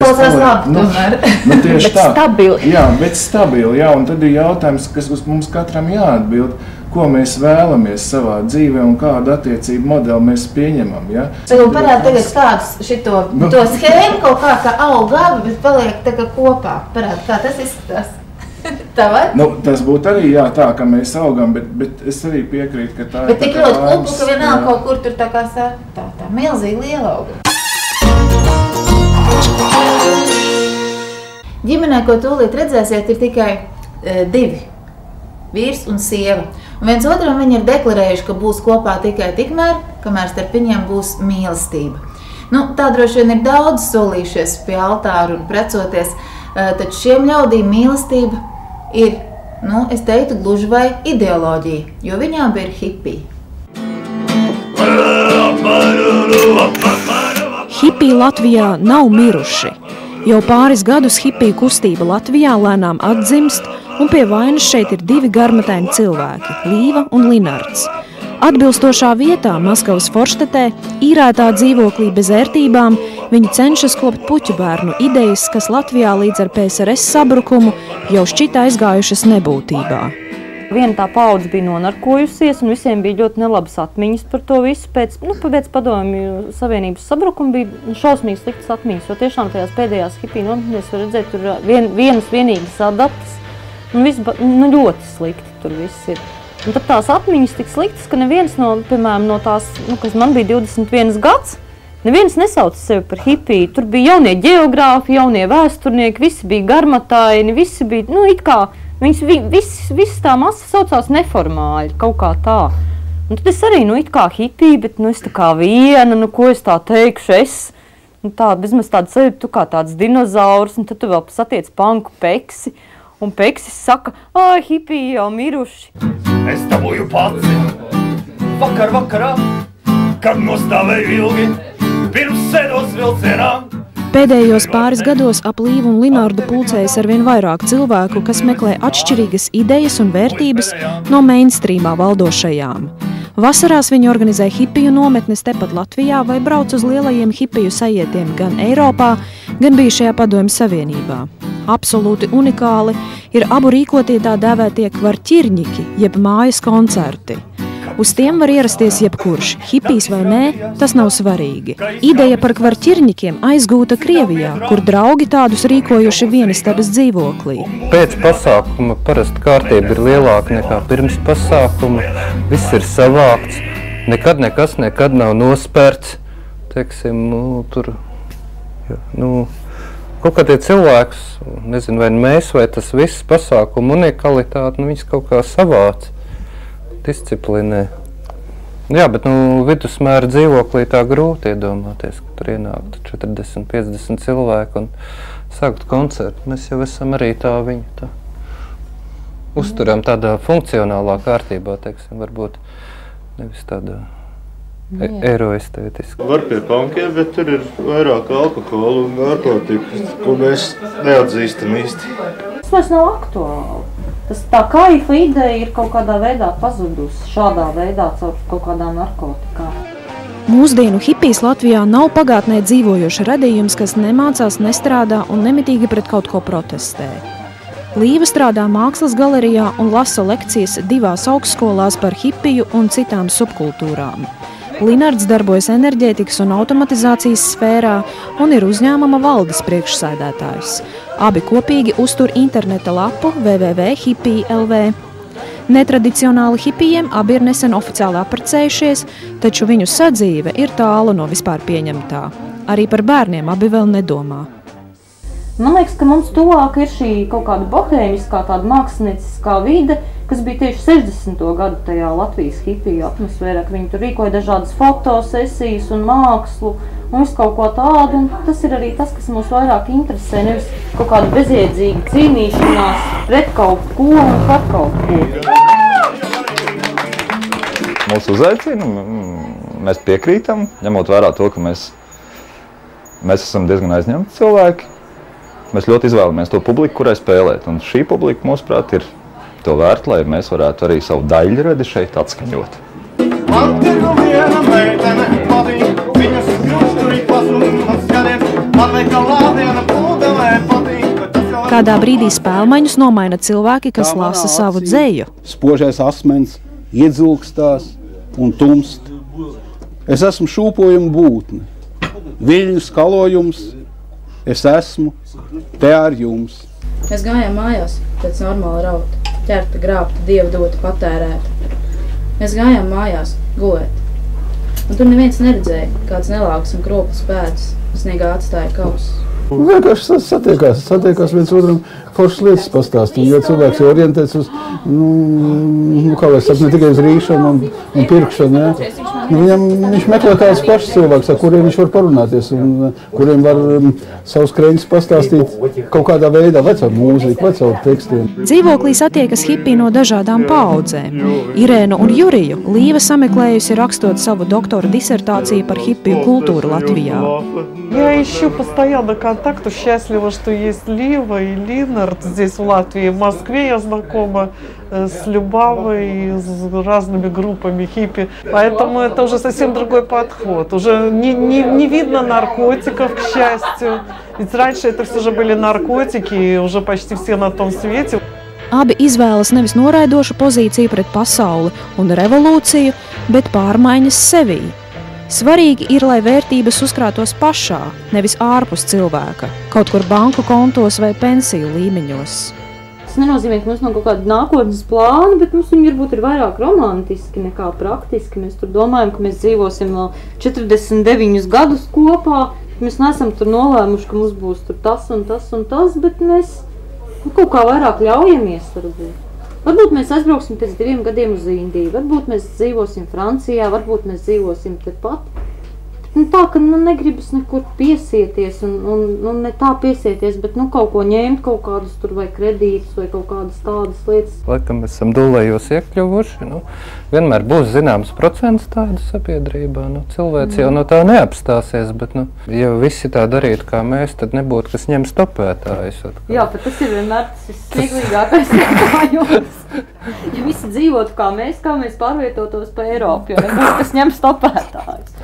izklausās labi, tomēr. Tieši tā. Stabili. Jā, bet stabili, jā, un tad ir jautājums, kas mums katram jāatbild, ko mēs vēlamies savā dzīvē un kādu attiecību modeli mēs pieņemam, ja? Bet parāda tagad kādus to schēmu kaut kā aug abi, bet paliek tā kā kopā. Parāda, kā tas izskatās. Tā var? Tas būtu arī jā, tā, ka mēs augam, bet es arī piekrītu, ka tā ir. Bet tik ļoti kupu, ka vienalga kaut kur tur tā kā tā milzīgi liela auga. Ģimenē, ko tūlīt redzēsiet, ir tikai 2. Vīrs un sieva. Un viens otram viņi ir deklarējuši, ka būs kopā tikai tikmēr, kamēr starp viņiem būs mīlestība. Tā droši vien ir daudz solījušies pie altāra un precoties, taču šiem ļaudīm mīlestība ir, es teiktu, gluži vai ideoloģija, jo viņām ir hipija. Hipiji Latvijā nav miruši. Jau pāris gadus hipiju kustība Latvijā lēnām atdzimst, un pie vainas šeit ir 2 garmataini cilvēki – Līva un Linards. Atbilstošā vietā, Maskavas Forštetē, īrētā dzīvoklī bez ērtībām, viņi cenšas kopt puķu bērnu idejas, kas Latvijā līdz ar PSRS sabrukumu jau šķita aizgājušas nebūtībā. Viena tā paudze bija nonarkojusies, un visiem bija ļoti nelabas atmiņas par to visu. Pēc Padomju Savienības sabrukuma bija šausmīgi sliktas atmiņas, jo tiešām tajās pēdējās hipiju nometnēs var redzēt, tur vienīgas adatas, un viss ļoti slikti tur viss ir. Un tad tās atmiņas tik sliktas, ka neviens piemēram, no tās, kas man bija 21 gads, neviens nesauca sevi par hipiju. Tur bija jaunie ģeogrāfi, jaunie vēsturnieki, visi bija garmataini, visi bija, it kā, viss tā masa saucās neformāļi, kaut kā tā. Un tad es arī, it kā hipija, bet, es tā kā viena, ko es tā teikšu, bezmaz tāda sevi, tu kā tāds dinozaurs, un tad tu vēl satiec panku Peksi, un Peksis saka, hipiji jau miruši. Es dabūju pats, vakarā, kad nostāvēju ilgi, pirms sēdos vilcienā. Pēdējos pāris gados ap Līvu un Linardu pulcējas arvien vairāk cilvēku, kas meklē atšķirīgas idejas un vērtības no mainstreamā valdošajām. Vasarās viņi organizē hipiju nometnes tepat Latvijā vai brauc uz lielajiem hipiju sajietiem gan Eiropā, gan bijušajā Padomju Savienībā. Absolūti unikāli ir abu rīkotie tā dēvētie kvarķirņiki, jeb mājas koncerti. Uz tiem var ierasties jebkurš, hipijs vai nē, tas nav svarīgi. Ideja par kvarķirņikiem aizgūta Krievijā, kur draugi tādus rīkojuši vienistabas dzīvoklī. Pēc pasākuma parasti kārtība ir lielāka nekā pirms pasākuma. Viss ir savākts, nekad nav nospērts. Teiksim, kaut kā tie cilvēkus, nezinu, vai mēs, vai tas viss pasākuma unikalitāte, viņas kaut kā savāc. Disciplinē. Jā, bet vidusmēra dzīvoklī tā grūti iedomāties, ka tur ienāktu 40-50 cilvēku un sāktu koncertu. Mēs jau esam arī tā uzturam tādā funkcionālā kārtībā, teiksim, varbūt nevis tādā eiroestētiski. Var pie pankiem, bet tur ir vairāk alkohola un narkotikas, ko mēs neatzīstam īsti. Tas vairs nav aktuāli. Tā kaifa ideja ir kaut kādā veidā pazudusi, šādā veidā caur kaut kādām narkotikām. Mūsdienu hipijs Latvijā nav pagātnē dzīvojoša radījums, kas nemācās, nestrādā un nemitīgi pret kaut ko protestē. Līva strādā mākslas galerijā un lasa lekcijas 2 augstskolās par hipiju un citām subkultūrām. Linards darbojas enerģētikas un automatizācijas sfērā un ir uzņēmuma valdes priekšsēdētājs. Abi kopīgi uztur interneta lapu www.hipija.lv. Netradicionāli hipijiem abi ir nesen oficiāli apprecējušies, taču viņu sadzīve ir tālu no vispār pieņemtā. Arī par bērniem abi vēl nedomā. Man liekas, ka mums tuvāk ir šī kaut kāda bohēmiskā, tāda mākslinieciskā vide, kas bija tieši 60. gadu tajā Latvijas hipiju atmosfērā, ka viņi tur rīkoja dažādas fotosesijas un mākslu un visu kaut ko tādu, un tas ir arī tas, kas mūs vairāk interesē, nevis kaut kāda bezjēdzīga cīnīšanās pret kaut ko un par kaut ko. Mūs uzaicina, mēs piekrītam, ņemot vērā to, ka mēs esam diezgan aizņemti cilvēki. Mēs ļoti izvēlamies to publiku, kurai spēlēt, un šī publika, mūsuprāt, ir to vērta, lai mēs varētu arī savu daļradi šeit atskaņot. Man tirgu viena meitene, viņas krušturī pasūnas skaniet, man veikal lādiena Kādā brīdī spēlmaņus nomaina cilvēki, kas lasa savu dzeju. Spožais asmens iedzilkstās un tumst. Es esmu šūpojuma būtne, viļņu skalojums, es esmu te ar jums. Mēs gājām mājās pēc normāla rauta, ķerta, grābta, Dieva dota, patērēta. Mēs gājām mājās gulēt, un tur neviens neredzēja, kāds nelāks un kroplis pēdas sniegā atstāja kausus. Vienkārši satiekās viens otram foršas lietas pastāstīt, jo cilvēks jau orientēts uz, kā lai saka, ne tikai uz rīšanu un pirkšanu, ja? Viņš meklē tādus pašus cilvēkus, ar kuriem viņš var parunāties un kuriem var savus kreņus pastāstīt kaut kādā veidā, vai caur mūziku, vai caur tekstiem. Dzīvoklī satiekas hipi no dažādām paaudzēm. Irēnu un Juriju Līva sameklējusi rakstot savu doktora disertāciju par hipiju kultūru Latvijā. Я ищу постоянно контакт, счастлива, что есть Лива и Линард здесь в Латвии. В Москве я знакома с Любавой, с разными группами хиппи. Поэтому это уже совсем другой подход. Уже не видно наркотиков, к счастью. Ведь раньше это все же были наркотики, и уже почти все на том свете. Abi izvēlas nevis noraidošu pozīciju pret pasauli un revolūciju, bet pārmaiņas sevī. Svarīgi ir, lai vērtības uzkrātos pašā, nevis ārpus cilvēka, kaut kur banku kontos vai pensiju līmeņos. Tas nenozīmē, ka mums nav kaut kāda nākotnes plāna, bet mums viņi varbūt ir vairāk romantiski nekā praktiski. Mēs tur domājam, ka mēs dzīvosim vēl 49 gadus kopā. Mēs neesam tur nolēmuši, ka mums būs tur tas un tas un tas, bet mēs kaut kā vairāk ļaujamies varbūt. Varbūt mēs aizbrauksim pēc 2 gadiem uz Indiju, varbūt mēs dzīvosim Francijā, varbūt mēs dzīvosim tepat. Tā, ka negribas nekur piesieties un ne tā piesieties, bet kaut ko ņemt, kaut kādus tur vai kredītus vai kaut kādas tādas lietas. Laikam mēs esam dulējos iekļuvuši, vienmēr būs zināms procents tādu sabiedrībā. Cilvēks jau no tā neapstāsies, bet ja visi tā darītu kā mēs, tad nebūtu, kas ņem stopētājus. Jā, bet tas ir vienmēr tas vissmieklīgākais jautājums. Ja visi dzīvotu kā mēs pārvietotos pa Eiropu, jo nebūtu, kas ņem stopētājus.